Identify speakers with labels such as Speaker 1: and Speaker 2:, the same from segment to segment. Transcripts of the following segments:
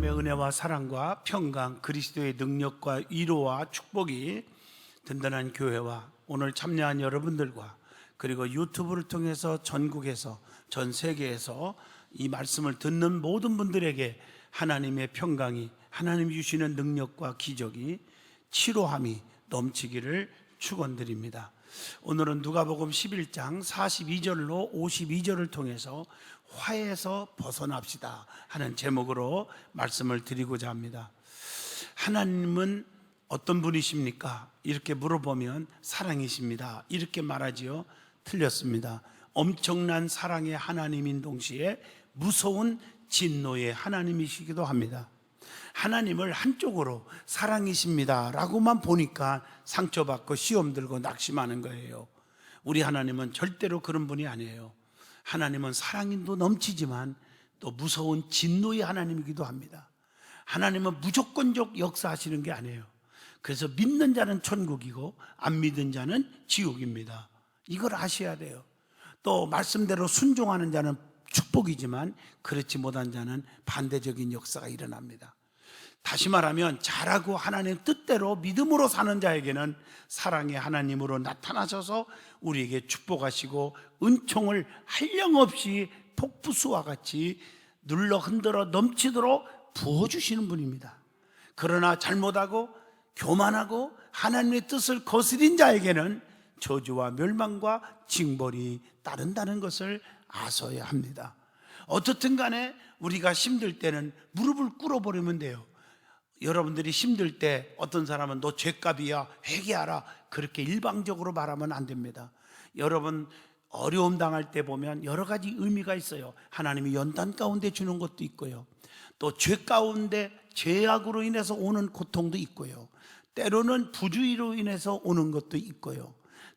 Speaker 1: 하나님의 은혜와 사랑과 평강, 그리스도의 능력과 위로와 축복이 든든한 교회와 오늘 참여한 여러분들과 그리고 유튜브를 통해서 전국에서 전 세계에서 이 말씀을 듣는 모든 분들에게 하나님의 평강이, 하나님이 주시는 능력과 기적이, 치료함이 넘치기를 축원드립니다. 오늘은 누가복음 11장 42절로 52절을 통해서 화해에서 벗어납시다 하는 제목으로 말씀을 드리고자 합니다. 하나님은 어떤 분이십니까? 이렇게 물어보면 사랑이십니다 이렇게 말하지요. 틀렸습니다. 엄청난 사랑의 하나님인 동시에 무서운 진노의 하나님이시기도 합니다. 하나님을 한쪽으로 사랑이십니다 라고만 보니까 상처받고 시험 들고 낙심하는 거예요. 우리 하나님은 절대로 그런 분이 아니에요. 하나님은 사랑도 넘치지만 또 무서운 진노의 하나님이기도 합니다. 하나님은 무조건적 역사하시는 게 아니에요. 그래서 믿는 자는 천국이고 안 믿는 자는 지옥입니다. 이걸 아셔야 돼요. 또 말씀대로 순종하는 자는 축복이지만 그렇지 못한 자는 반대적인 역사가 일어납니다. 다시 말하면 잘하고 하나님 뜻대로 믿음으로 사는 자에게는 사랑의 하나님으로 나타나셔서 우리에게 축복하시고 은총을 한량없이 폭포수와 같이 눌러 흔들어 넘치도록 부어주시는 분입니다. 그러나 잘못하고 교만하고 하나님의 뜻을 거스린 자에게는 저주와 멸망과 징벌이 따른다는 것을 아셔야 합니다. 어떻든 간에 우리가 힘들 때는 무릎을 꿇어버리면 돼요. 여러분들이 힘들 때 어떤 사람은 너 죄값이야 회개하라 그렇게 일방적으로 말하면 안 됩니다. 여러분 어려움 당할 때 보면 여러 가지 의미가 있어요. 하나님이 연단 가운데 주는 것도 있고요, 또 죄 가운데 죄악으로 인해서 오는 고통도 있고요, 때로는 부주의로 인해서 오는 것도 있고요,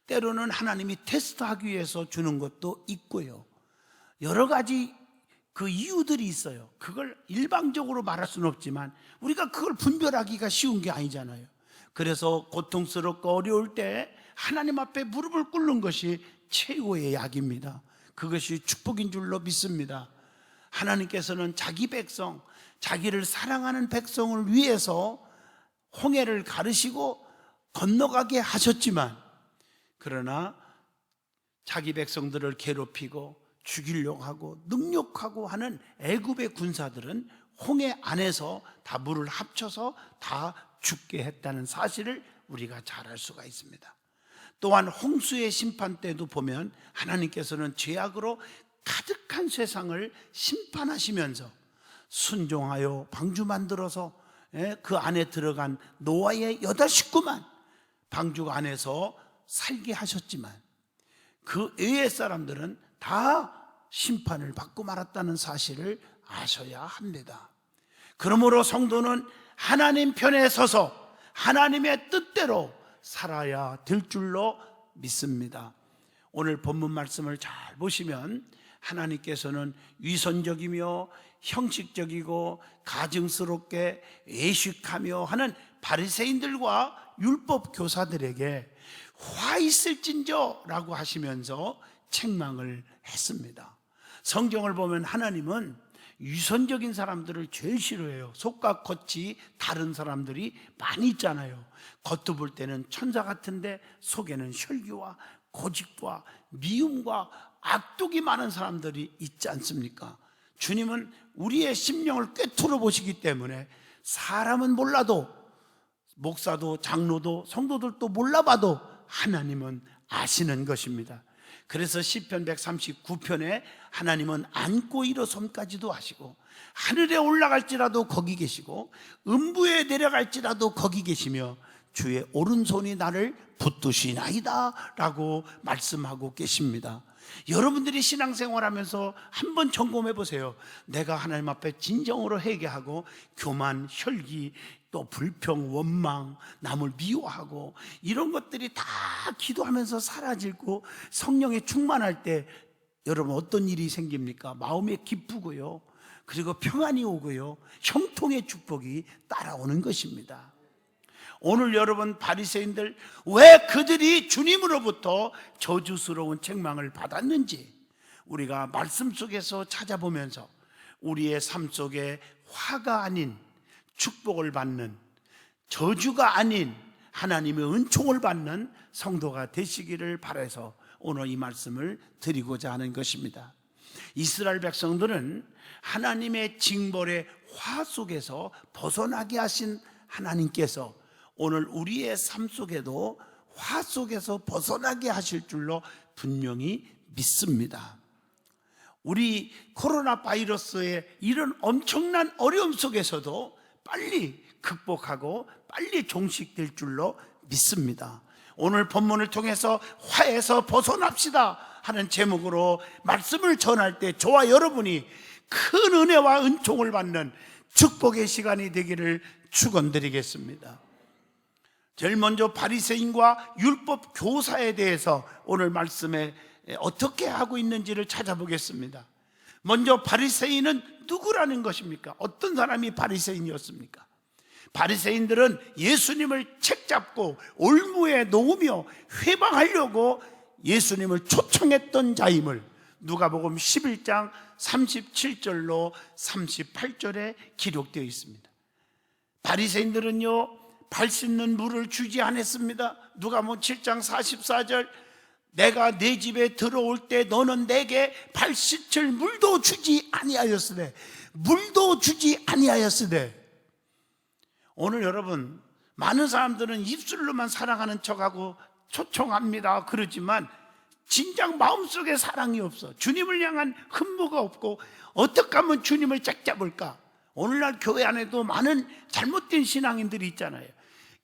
Speaker 1: 때로는 하나님이 테스트하기 위해서 주는 것도 있고요. 여러 가지 그 이유들이 있어요. 그걸 일방적으로 말할 수는 없지만 우리가 그걸 분별하기가 쉬운 게 아니잖아요. 그래서 고통스럽고 어려울 때 하나님 앞에 무릎을 꿇는 것이 최고의 약입니다. 그것이 축복인 줄로 믿습니다. 하나님께서는 자기 백성, 자기를 사랑하는 백성을 위해서 홍해를 가르시고 건너가게 하셨지만, 그러나 자기 백성들을 괴롭히고 죽이려고 하고 능욕하고 하는 애굽의 군사들은 홍해 안에서 다 물을 합쳐서 다 죽게 했다는 사실을 우리가 잘 알 수가 있습니다. 또한 홍수의 심판 때도 보면 하나님께서는 죄악으로 가득한 세상을 심판하시면서 순종하여 방주 만들어서 그 안에 들어간 노아의 8 식구만 방주 안에서 살게 하셨지만 그 외의 사람들은 다 심판을 받고 말았다는 사실을 아셔야 합니다. 그러므로 성도는 하나님 편에 서서 하나님의 뜻대로 살아야 될 줄로 믿습니다. 오늘 본문 말씀을 잘 보시면 하나님께서는 위선적이며 형식적이고 가증스럽게 외식하며 하는 바리새인들과 율법 교사들에게 화 있을진저 라고 하시면서 책망을 했습니다. 성경을 보면 하나님은 위선적인 사람들을 제일 싫어해요. 속과 겉이 다른 사람들이 많이 있잖아요. 겉도 볼 때는 천사 같은데 속에는 혈기와 고집과 미움과 악독이 많은 사람들이 있지 않습니까? 주님은 우리의 심령을 꿰뚫어 보시기 때문에 사람은 몰라도, 목사도 장로도 성도들도 몰라봐도 하나님은 아시는 것입니다. 그래서 시편 139편에 하나님은 안고 일어섬까지도 하시고 하늘에 올라갈지라도 거기 계시고 음부에 내려갈지라도 거기 계시며 주의 오른손이 나를 붙드시나이다 라고 말씀하고 계십니다. 여러분들이 신앙생활하면서 한번 점검해 보세요. 내가 하나님 앞에 진정으로 회개하고 교만, 혈기, 또 불평, 원망, 남을 미워하고 이런 것들이 다 기도하면서 사라지고 성령에 충만할 때 여러분 어떤 일이 생깁니까? 마음이 기쁘고요, 그리고 평안이 오고요, 형통의 축복이 따라오는 것입니다. 오늘 여러분 바리새인들 왜 그들이 주님으로부터 저주스러운 책망을 받았는지 우리가 말씀 속에서 찾아보면서 우리의 삶 속에 화가 아닌 축복을 받는, 저주가 아닌 하나님의 은총을 받는 성도가 되시기를 바라서 오늘 이 말씀을 드리고자 하는 것입니다. 이스라엘 백성들은 하나님의 징벌의 화 속에서 벗어나게 하신 하나님께서 오늘 우리의 삶 속에도 화 속에서 벗어나게 하실 줄로 분명히 믿습니다. 우리 코로나 바이러스의 이런 엄청난 어려움 속에서도 빨리 극복하고 빨리 종식될 줄로 믿습니다. 오늘 본문을 통해서 화에서 벗어납시다 하는 제목으로 말씀을 전할 때 저와 여러분이 큰 은혜와 은총을 받는 축복의 시간이 되기를 축원드리겠습니다. 제일 먼저 바리새인과 율법 교사에 대해서 오늘 말씀에 어떻게 하고 있는지를 찾아보겠습니다. 먼저 바리새인은 누구라는 것입니까? 어떤 사람이 바리새인이었습니까? 바리새인들은 예수님을 책잡고 올무에 놓으며 회방하려고 예수님을 초청했던 자임을 누가복음 11장 37절로 38절에 기록되어 있습니다. 바리새인들은요, 발 씻는 물을 주지 않았습니다. 누가복음 7장 44절, 내가 내 집에 들어올 때 너는 내게 발 씻을 물도 주지 아니하였으되, 물도 주지 아니하였으되. 오늘 여러분, 많은 사람들은 입술로만 사랑하는 척하고 초청합니다 그러지만 진작 마음속에 사랑이 없어. 주님을 향한 흠모가 없고 어떻게 하면 주님을 짝잡을까? 오늘날 교회 안에도 많은 잘못된 신앙인들이 있잖아요.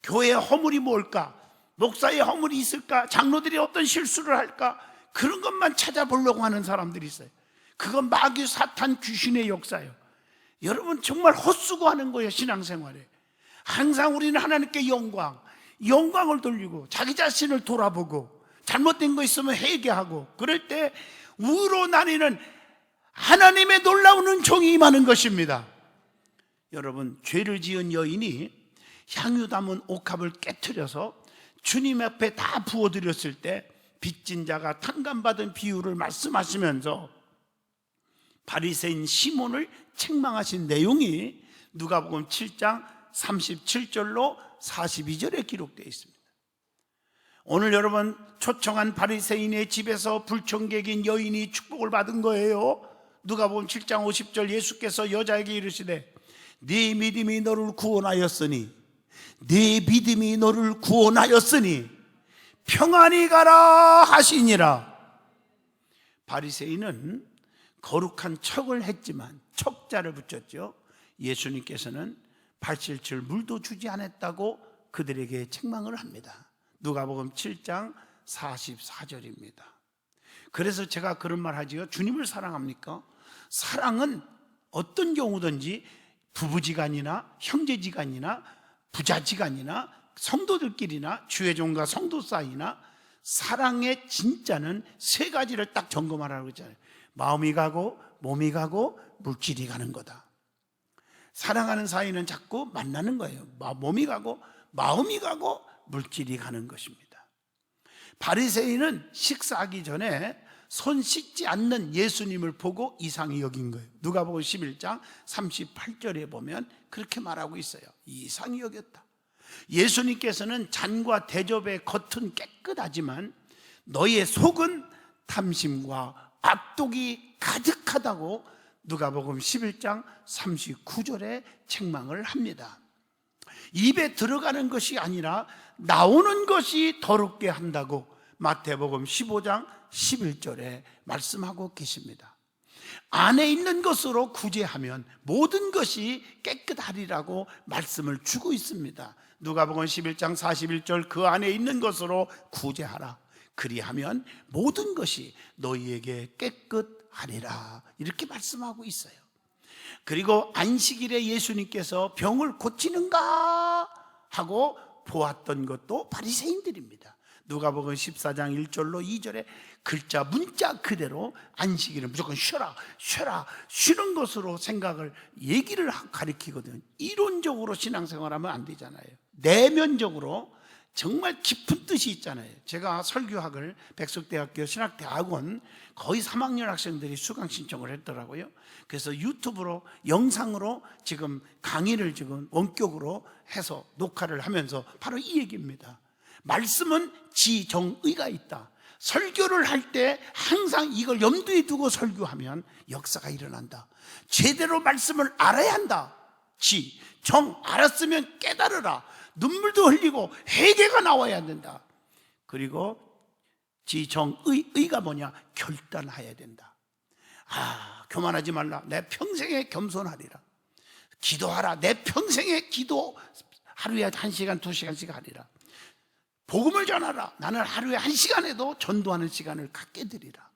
Speaker 1: 교회의 허물이 뭘까? 목사의 허물이 있을까? 장로들이 어떤 실수를 할까? 그런 것만 찾아보려고 하는 사람들이 있어요. 그건 마귀 사탄 귀신의 역사예요. 여러분 정말 헛수고하는 거예요. 신앙생활에 항상 우리는 하나님께 영광을 돌리고 자기 자신을 돌아보고 잘못된 거 있으면 회개하고, 그럴 때 우로 나뉘는 하나님의 놀라운 은총이 임하는 것입니다. 여러분, 죄를 지은 여인이 향유 담은 옥합을 깨트려서 주님 앞에 다 부어드렸을 때 빚진 자가 탕감받은 비유를 말씀하시면서 바리새인 시몬을 책망하신 내용이 누가복음 7장 37절로 42절에 기록되어 있습니다. 오늘 여러분, 초청한 바리새인의 집에서 불청객인 여인이 축복을 받은 거예요. 누가복음 7장 50절, 예수께서 여자에게 이르시되 네 믿음이 너를 구원하였으니, 네 믿음이 너를 구원하였으니 평안히 가라 하시니라. 바리새인은 거룩한 척을 했지만, 척자를 붙였죠. 예수님께서는 발 씻을 물도 주지 않았다고 그들에게 책망을 합니다. 누가복음 7장 44절입니다. 그래서 제가 그런 말 하지요. 주님을 사랑합니까? 사랑은 어떤 경우든지 부부지간이나 형제지간이나 부자지간이나 성도들끼리나 주의종과 성도 사이나 사랑의 진짜는 세 가지를 딱 점검하라고 했잖아요. 마음이 가고 몸이 가고 물질이 가는 거다. 사랑하는 사이는 자꾸 만나는 거예요. 몸이 가고 마음이 가고 물질이 가는 것입니다. 바리새인은 식사하기 전에 손 씻지 않는 예수님을 보고 이상히 여긴 거예요. 누가복음 11장 38절에 보면 그렇게 말하고 있어요. 이상히 여겼다. 예수님께서는 잔과 대접의 겉은 깨끗하지만 너의 속은 탐심과 악독이 가득하다고 누가복음 11장 39절에 책망을 합니다. 입에 들어가는 것이 아니라 나오는 것이 더럽게 한다고 마태복음 15장 11절에 말씀하고 계십니다. 안에 있는 것으로 구제하면 모든 것이 깨끗하리라고 말씀을 주고 있습니다. 누가복음 11장 41절, 그 안에 있는 것으로 구제하라. 그리하면 모든 것이 너희에게 깨끗하리라. 이렇게 말씀하고 있어요. 그리고 안식일에 예수님께서 병을 고치는가 하고 보았던 것도 바리새인들입니다. 누가복음 14장 1절로 2절에 글자 문자 그대로 안식일은 무조건 쉬어라 쉬는 것으로 생각을 얘기를 가리키거든요. 이론적으로 신앙생활하면 안 되잖아요. 내면적으로 정말 깊은 뜻이 있잖아요. 제가 설교학을 백석대학교 신학대학원 거의 3학년 학생들이 수강 신청을 했더라고요. 그래서 유튜브로 영상으로 지금 강의를 지금 원격으로 해서 녹화를 하면서 바로 이 얘기입니다. 말씀은 지정의가 있다. 설교를 할 때 항상 이걸 염두에 두고 설교하면 역사가 일어난다. 제대로 말씀을 알아야 한다. 정 알았으면 깨달으라. 눈물도 흘리고 회개가 나와야 된다. 그리고 의가 뭐냐? 결단해야 된다. 교만하지 말라. 내 평생에 겸손하리라. 기도하라. 내 평생에 기도 하루에 1시간 2시간씩 하리라. 복음을 전하라. 나는 하루에 1시간에도 전도하는 시간을 갖게 되리라.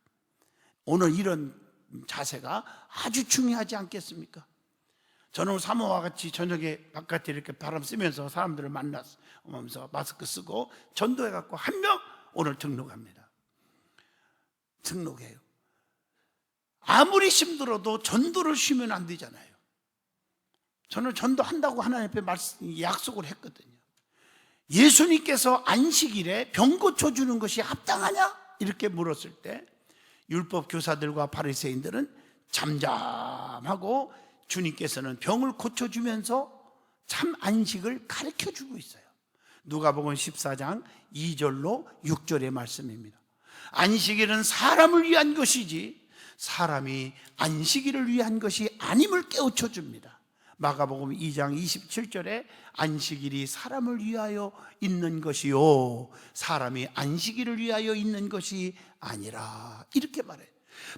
Speaker 1: 오늘 이런 자세가 아주 중요하지 않겠습니까? 저는 사모와 같이 저녁에 바깥에 이렇게 바람 쐬면서 사람들을 만나면서 마스크 쓰고 전도해갖고 한 명 오늘 등록합니다. 등록해요. 아무리 힘들어도 전도를 쉬면 안 되잖아요. 저는 전도한다고 하나님 앞에 약속을 했거든요. 예수님께서 안식일에 병 고쳐주는 것이 합당하냐? 이렇게 물었을 때 율법 교사들과 바리새인들은 잠잠하고 주님께서는 병을 고쳐주면서 참 안식을 가르쳐주고 있어요. 누가복음 14장 2절로 6절의 말씀입니다. 안식일은 사람을 위한 것이지 사람이 안식일을 위한 것이 아님을 깨우쳐줍니다. 마가복음 2장 27절에 안식일이 사람을 위하여 있는 것이요 사람이 안식일을 위하여 있는 것이 아니라 이렇게 말해요.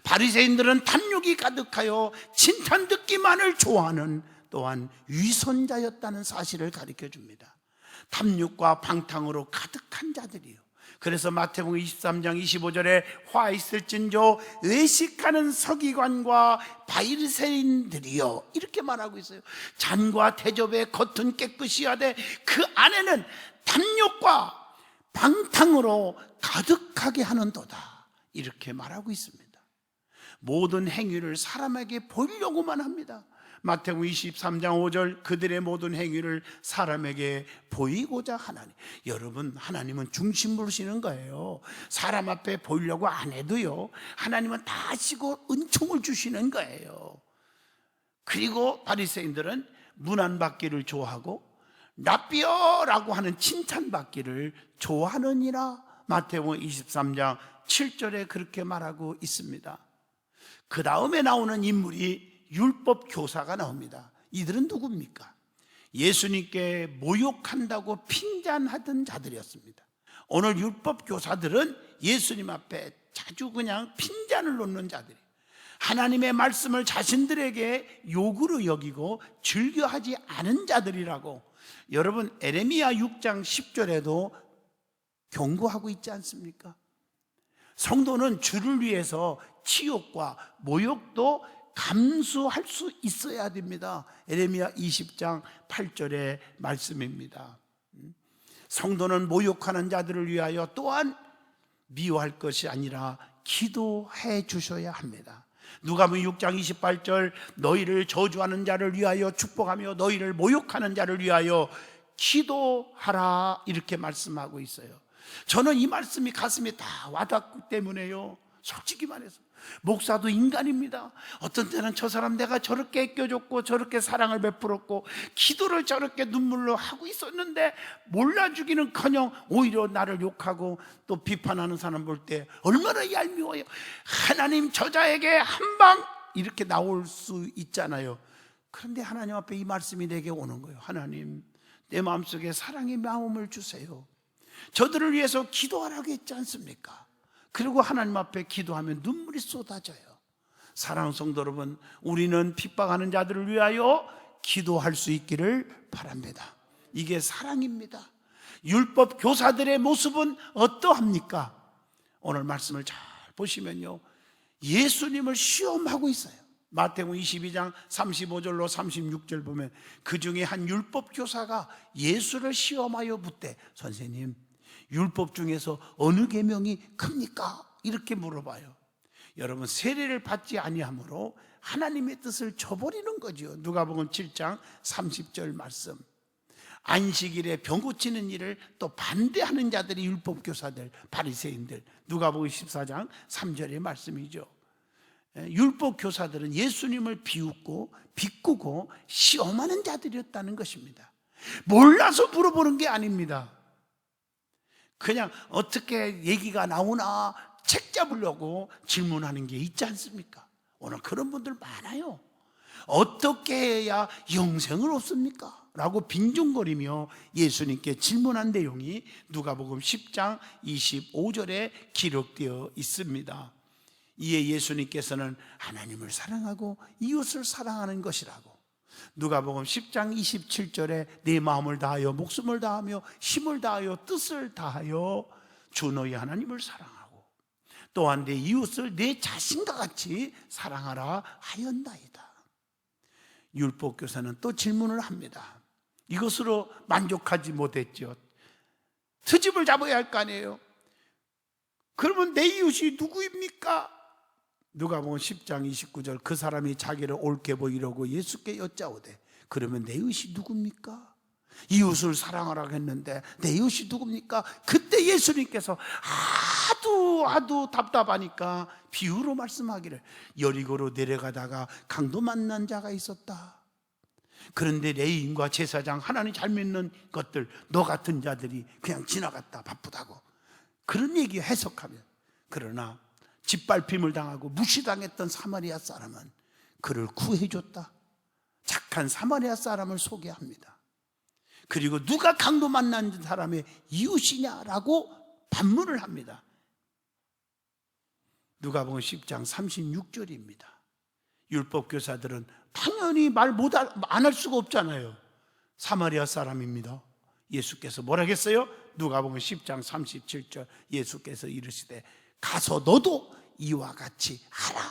Speaker 1: 바리새인들은 탐욕이 가득하여 칭찬 듣기만을 좋아하는 또한 위선자였다는 사실을 가르쳐 줍니다. 탐욕과 방탕으로 가득한 자들이요. 그래서 마태복음 23장 25절에 화 있을진저 외식하는 서기관과 바리새인들이요 이렇게 말하고 있어요. 잔과 대접의 겉은 깨끗이 하되 그 안에는 탐욕과 방탕으로 가득하게 하는도다 이렇게 말하고 있습니다. 모든 행위를 사람에게 보이려고만 합니다. 마태복음 23장 5절 그들의 모든 행위를 사람에게 보이고자 하나니. 여러분, 하나님은 중심으로 시는 거예요. 사람 앞에 보이려고 안 해도요 하나님은 다 아시고 은총을 주시는 거예요. 그리고 바리새인들은 문안받기를 좋아하고 라삐어라고 하는 칭찬받기를 좋아하느니라. 마태복음 23장 7절에 그렇게 말하고 있습니다. 그 다음에 나오는 인물이 율법 교사가 나옵니다. 이들은 누굽니까? 예수님께 모욕한다고 핀잔하던 자들이었습니다. 오늘 율법 교사들은 예수님 앞에 자주 그냥 핀잔을 놓는 자들이에요. 하나님의 말씀을 자신들에게 욕으로 여기고 즐겨하지 않은 자들이라고 여러분 에레미야 6장 10절에도 경고하고 있지 않습니까? 성도는 주를 위해서 치욕과 모욕도 감수할 수 있어야 됩니다. 에레미야 20장 8절의 말씀입니다. 성도는 모욕하는 자들을 위하여 또한 미워할 것이 아니라 기도해 주셔야 합니다. 누가복음 6장 28절 너희를 저주하는 자를 위하여 축복하며 너희를 모욕하는 자를 위하여 기도하라 이렇게 말씀하고 있어요. 저는 이 말씀이 가슴에 다 와닿기 때문에요. 솔직히 말해서 목사도 인간입니다. 어떤 때는 저 사람 내가 저렇게 애껴줬고 저렇게 사랑을 베풀었고 기도를 저렇게 눈물로 하고 있었는데 몰라주기는커녕 오히려 나를 욕하고 또 비판하는 사람 볼 때 얼마나 얄미워요. 하나님 저자에게 한 방 이렇게 나올 수 있잖아요. 그런데 하나님 앞에 이 말씀이 내게 오는 거예요. 하나님 내 마음속에 사랑의 마음을 주세요. 저들을 위해서 기도하라고 했지 않습니까? 그리고 하나님 앞에 기도하면 눈물이 쏟아져요. 사랑하는 성도 여러분, 우리는 핍박하는 자들을 위하여 기도할 수 있기를 바랍니다. 이게 사랑입니다. 율법 교사들의 모습은 어떠합니까? 오늘 말씀을 잘 보시면요 예수님을 시험하고 있어요. 마태복음 22장 35절로 36절 보면 그 중에 한 율법 교사가 예수를 시험하여 묻되 선생님 율법 중에서 어느 계명이 큽니까? 이렇게 물어봐요. 여러분 세례를 받지 아니함으로 하나님의 뜻을 저버리는 거죠. 누가복음 7장 30절 말씀 안식일에 병 고치는 일을 또 반대하는 자들이 율법교사들, 바리새인들. 누가복음 14장 3절의 말씀이죠. 율법교사들은 예수님을 비웃고 시험하는 자들이었다는 것입니다. 몰라서 물어보는 게 아닙니다. 그냥 어떻게 얘기가 나오나 책 잡으려고 질문하는 게 있지 않습니까? 오늘 그런 분들 많아요. 어떻게 해야 영생을 얻습니까? 라고 빈둥거리며 예수님께 질문한 내용이 누가복음 10장 25절에 기록되어 있습니다. 이에 예수님께서는 하나님을 사랑하고 이웃을 사랑하는 것이라고, 누가복음 10장 27절에 내 마음을 다하여 목숨을 다하며 힘을 다하여 뜻을 다하여 주 너희 하나님을 사랑하고 또한 내 이웃을 내 자신과 같이 사랑하라 하였나이다. 율법교사는 또 질문을 합니다. 이것으로 만족하지 못했죠. 트집을 잡아야 할 거 아니에요. 그러면 내 이웃이 누구입니까? 누가복음 10장 29절, 그 사람이 자기를 옳게 보이려고 예수께 여짜오되 그러면 내 이웃이 누굽니까? 이웃을 사랑하라고 했는데 내 이웃이 누굽니까? 그때 예수님께서 하도 답답하니까 비유로 말씀하기를, 여리고로 내려가다가 강도 만난 자가 있었다. 그런데 레위인과 제사장, 하나님 잘 믿는 것들, 너 같은 자들이 그냥 지나갔다, 바쁘다고. 그런 얘기 해석하면, 그러나 짓밟힘을 당하고 무시당했던 사마리아 사람은 그를 구해줬다. 착한 사마리아 사람을 소개합니다. 그리고 누가 강도 만난 사람의 이웃이냐라고 반문을 합니다. 누가복음 10장 36절입니다. 율법교사들은 당연히 말 안 할 수가 없잖아요. 사마리아 사람입니다. 예수께서 뭐라 했어요? 누가복음 10장 37절, 예수께서 이르시되 가서 너도 이와 같이 하라.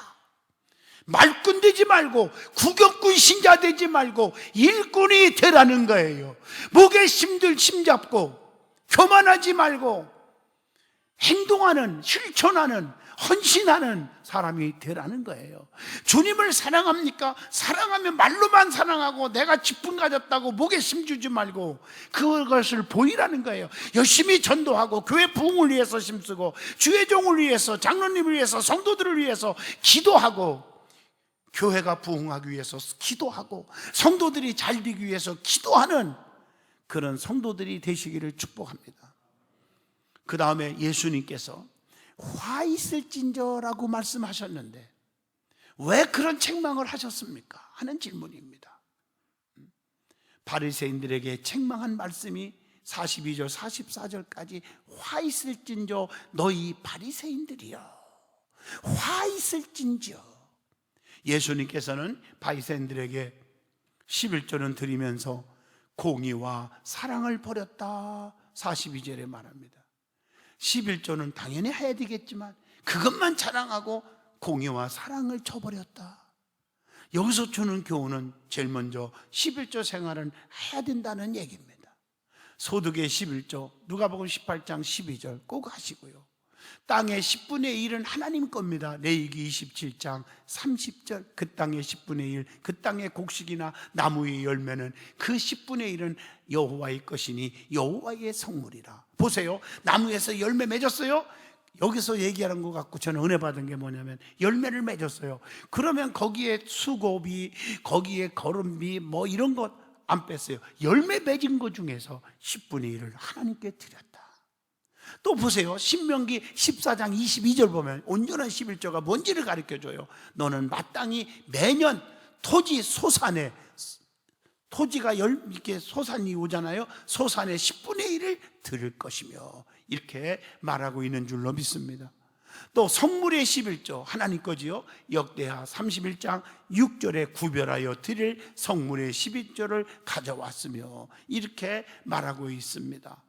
Speaker 1: 말꾼 되지 말고 구경꾼 신자 되지 말고 일꾼이 되라는 거예요. 목에 힘잡고 교만하지 말고 행동하는, 실천하는, 헌신하는 사람이 되라는 거예요. 주님을 사랑합니까? 사랑하면 말로만 사랑하고 내가 직분 가졌다고 목에 힘주지 말고 그것을 보이라는 거예요. 열심히 전도하고 교회 부흥을 위해서 힘쓰고 주의 종을 위해서, 장로님을 위해서, 성도들을 위해서 기도하고, 교회가 부흥하기 위해서 기도하고 성도들이 잘 되기 위해서 기도하는 그런 성도들이 되시기를 축복합니다. 그 다음에 예수님께서 화 있을진저라고 말씀하셨는데 왜 그런 책망을 하셨습니까? 하는 질문입니다. 바리새인들에게 책망한 말씀이 42절 44절까지 화 있을진저 너희 바리새인들이여, 화 있을진저. 예수님께서는 바리새인들에게 11조는 드리면서 공의와 사랑을 버렸다 42절에 말합니다. 11조는 당연히 해야 되겠지만 그것만 자랑하고 공의와 사랑을 쳐버렸다. 여기서 주는 교훈은 제일 먼저 11조 생활은 해야 된다는 얘기입니다. 소득의 11조 누가복음 18장 12절 꼭 하시고요. 땅의 10분의 1은 하나님 겁니다. 레위기 27장 30절, 그 땅의 10분의 1, 그 땅의 곡식이나 나무의 열매는 그 10분의 1은 여호와의 것이니 여호와의 성물이라. 보세요, 나무에서 열매 맺었어요? 여기서 얘기하는 것 같고 저는 은혜 받은 게 뭐냐면 열매를 맺었어요. 그러면 거기에 수고비, 거기에 거름비 뭐 이런 것 안 뺐어요. 열매 맺은 것 중에서 10분의 1을 하나님께 드렸다. 또 보세요, 신명기 14장 22절 보면 온전한 11조가 뭔지를 가르쳐줘요. 너는 마땅히 매년 토지 소산에, 토지가 이렇게 소산이 오잖아요. 소산의 10분의 1을 드릴 것이며, 이렇게 말하고 있는 줄로 믿습니다. 또 성물의 11조 하나님 거지요. 역대하 31장 6절에 구별하여 드릴 성물의 11조를 가져왔으며, 이렇게 말하고 있습니다.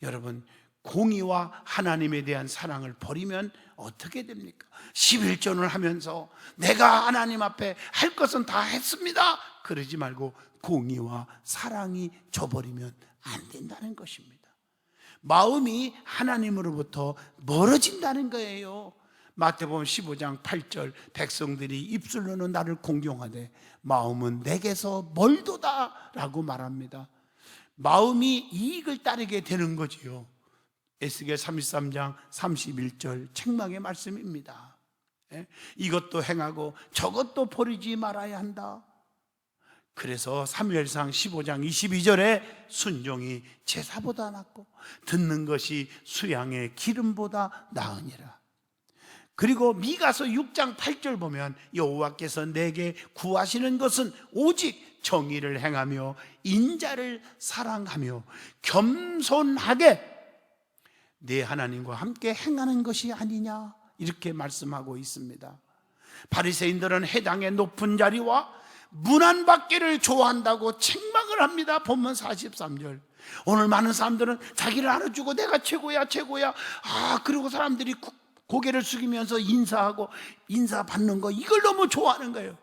Speaker 1: 여러분, 공의와 하나님에 대한 사랑을 버리면 어떻게 됩니까? 11조를 하면서 내가 하나님 앞에 할 것은 다 했습니다 그러지 말고 공의와 사랑이 져버리면 안 된다는 것입니다. 마음이 하나님으로부터 멀어진다는 거예요. 마태복음 15장 8절, 백성들이 입술로는 나를 공경하되 마음은 내게서 멀도다 라고 말합니다. 마음이 이익을 따르게 되는 거지요. 에스겔 33장 31절 책망의 말씀입니다. 이것도 행하고 저것도 버리지 말아야 한다. 그래서 사무엘상 15장 22절에 순종이 제사보다 낫고 듣는 것이 수양의 기름보다 나으니라. 그리고 미가서 6장 8절 보면 여호와께서 내게 구하시는 것은 오직 정의를 행하며 인자를 사랑하며 겸손하게 내 하나님과 함께 행하는 것이 아니냐, 이렇게 말씀하고 있습니다. 바리새인들은 해당의 높은 자리와 문안받기를 좋아한다고 책망을 합니다. 본문 43절. 오늘 많은 사람들은 자기를 알아주고 내가 최고야 최고야, 그리고 사람들이 고개를 숙이면서 인사하고 인사 받는 거, 이걸 너무 좋아하는 거예요.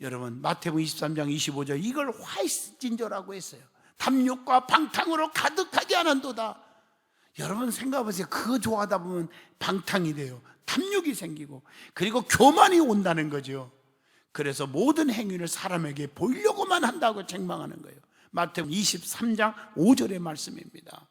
Speaker 1: 여러분, 마태복음 23장 25절 이걸 화이스진저라고 했어요. 탐욕과 방탕으로 가득하지 않은도다. 여러분 생각해 보세요. 그거 좋아하다 보면 방탕이 돼요. 탐욕이 생기고, 그리고 교만이 온다는 거죠. 그래서 모든 행위를 사람에게 보이려고만 한다고 책망하는 거예요. 마태복음 23장 5절의 말씀입니다.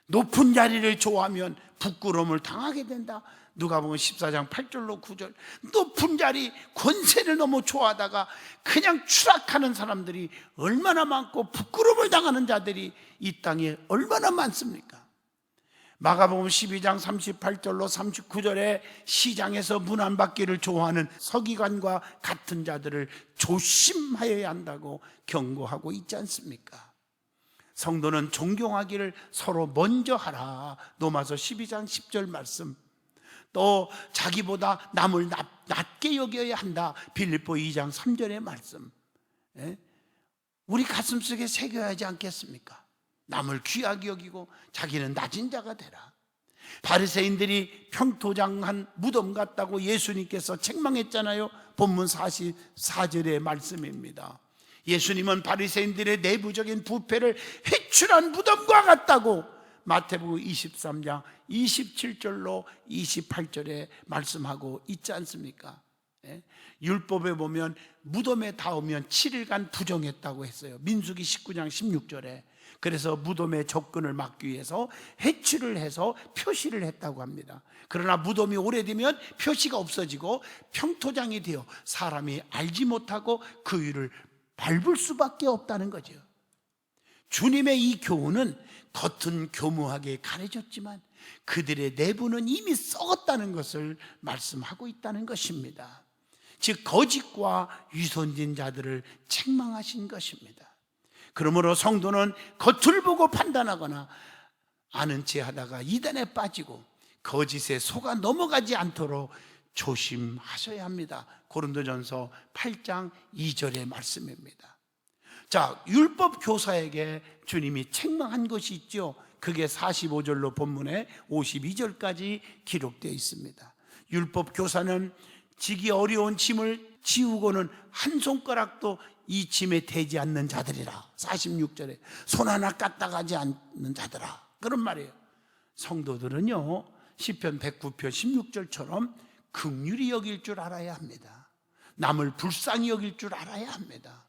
Speaker 1: 높은 자리를 좋아하면 부끄러움을 당하게 된다. 누가복음 14장 8절로 9절. 높은 자리, 권세를 너무 좋아하다가 그냥 추락하는 사람들이 얼마나 많고 부끄러움을 당하는 자들이 이 땅에 얼마나 많습니까? 마가복음 12장 38절로 39절에 시장에서 문안받기를 좋아하는 서기관과 같은 자들을 조심하여야 한다고 경고하고 있지 않습니까? 성도는 존경하기를 서로 먼저 하라. 로마서 12장 10절 말씀. 또 자기보다 남을 낮게 여겨야 한다. 빌립보 2장 3절의 말씀. 우리 가슴속에 새겨야 하지 않겠습니까? 남을 귀하게 여기고 자기는 낮은 자가 되라. 바리새인들이 평토장한 무덤 같다고 예수님께서 책망했잖아요. 본문 44절의 말씀입니다. 예수님은 바리새인들의 내부적인 부패를 해출한 무덤과 같다고 마태복음 23장 27절로 28절에 말씀하고 있지 않습니까? 율법에 보면 무덤에 닿으면 7일간 부정했다고 했어요. 민수기 19장 16절에. 그래서 무덤의 접근을 막기 위해서 해출을 해서 표시를 했다고 합니다. 그러나 무덤이 오래되면 표시가 없어지고 평토장이 되어 사람이 알지 못하고 그 위를 밟을 수밖에 없다는 거죠. 주님의 이 교훈은 겉은 교묘하게 가려졌지만 그들의 내부는 이미 썩었다는 것을 말씀하고 있다는 것입니다. 즉 거짓과 위선진 자들을 책망하신 것입니다. 그러므로 성도는 겉을 보고 판단하거나 아는 체 하다가 이단에 빠지고 거짓에 속아 넘어가지 않도록 조심하셔야 합니다. 고린도전서 8장 2절의 말씀입니다. 자, 율법 교사에게 주님이 책망한 것이 있죠. 그게 45절로 본문에 52절까지 기록되어 있습니다. 율법 교사는 지기 어려운 짐을 지우고는 한 손가락도 이 짐에 대지 않는 자들이라. 46절에 손 하나 까딱하지 않는 자들아, 그런 말이에요. 성도들은요, 시편 109편 16절처럼 긍휼히 여길 줄 알아야 합니다. 남을 불쌍히 여길 줄 알아야 합니다.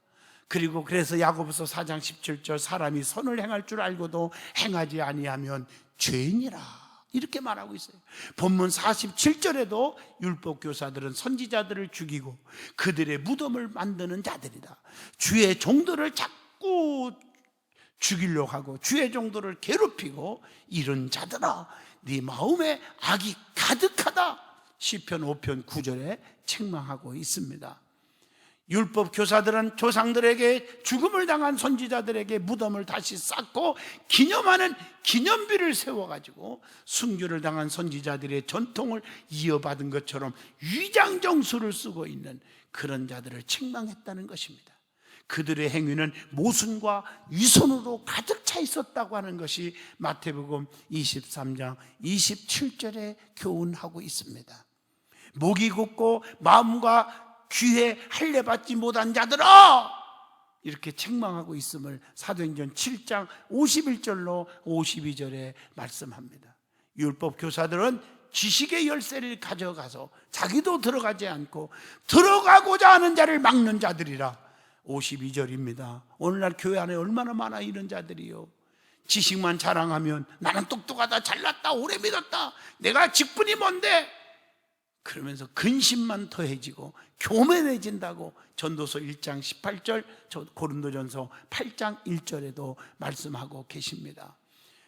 Speaker 1: 그리고 그래서 야고보서 4장 17절 사람이 선을 행할 줄 알고도 행하지 아니하면 죄인이라, 이렇게 말하고 있어요. 본문 47절에도 율법교사들은 선지자들을 죽이고 그들의 무덤을 만드는 자들이다. 주의 종들을 자꾸 죽이려고 하고 주의 종들을 괴롭히고 이런 자들아, 네 마음에 악이 가득하다. 시편 5편 9절에 책망하고 있습니다. 율법 교사들은 조상들에게 죽음을 당한 선지자들에게 무덤을 다시 쌓고 기념하는 기념비를 세워가지고 순교를 당한 선지자들의 전통을 이어받은 것처럼 위장정수를 쓰고 있는 그런 자들을 책망했다는 것입니다. 그들의 행위는 모순과 위선으로 가득 차 있었다고 하는 것이 마태복음 23장 27절에 교훈하고 있습니다. 목이 곧고 마음과 귀에 할례 받지 못한 자들아, 이렇게 책망하고 있음을 사도행전 7장 51절로 52절에 말씀합니다. 율법 교사들은 지식의 열쇠를 가져가서 자기도 들어가지 않고 들어가고자 하는 자를 막는 자들이라. 52절입니다. 오늘날 교회 안에 얼마나 많아 이런 자들이요. 지식만 자랑하면 나는 똑똑하다, 잘났다, 오래 믿었다, 내가 직분이 뭔데, 그러면서 근심만 더해지고 교만해진다고 전도서 1장 18절, 고린도전서 8장 1절에도 말씀하고 계십니다.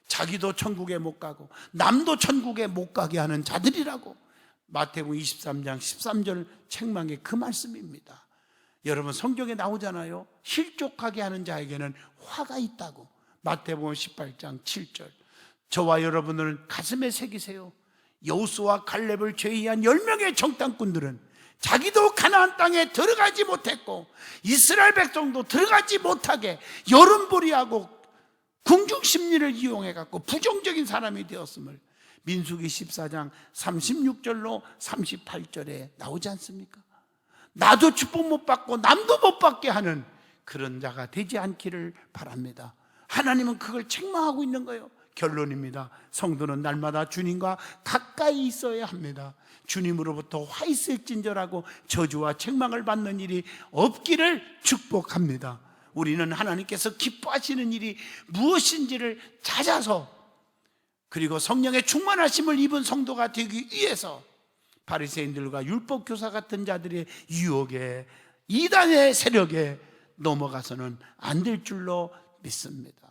Speaker 1: 자기도 천국에 못 가고 남도 천국에 못 가게 하는 자들이라고 마태복음 23장 13절 책망의 그 말씀입니다. 여러분, 성경에 나오잖아요. 실족하게 하는 자에게는 화가 있다고. 마태복음 18장 7절. 저와 여러분들은 가슴에 새기세요. 여호수아와 갈렙을 제의한 10명의 정탐꾼들은 자기도 가나안 땅에 들어가지 못했고 이스라엘 백성도 들어가지 못하게 여론몰이하고 궁중심리를 이용해갖고 부정적인 사람이 되었음을 민수기 14장 36절로 38절에 나오지 않습니까? 나도 축복 못 받고 남도 못 받게 하는 그런 자가 되지 않기를 바랍니다. 하나님은 그걸 책망하고 있는 거예요. 결론입니다. 성도는 날마다 주님과 가까이 있어야 합니다. 주님으로부터 화 있을진저라고 저주와 책망을 받는 일이 없기를 축복합니다. 우리는 하나님께서 기뻐하시는 일이 무엇인지를 찾아서, 그리고 성령의 충만하심을 입은 성도가 되기 위해서 바리새인들과 율법교사 같은 자들의 유혹에, 이단의 세력에 넘어가서는 안 될 줄로 믿습니다.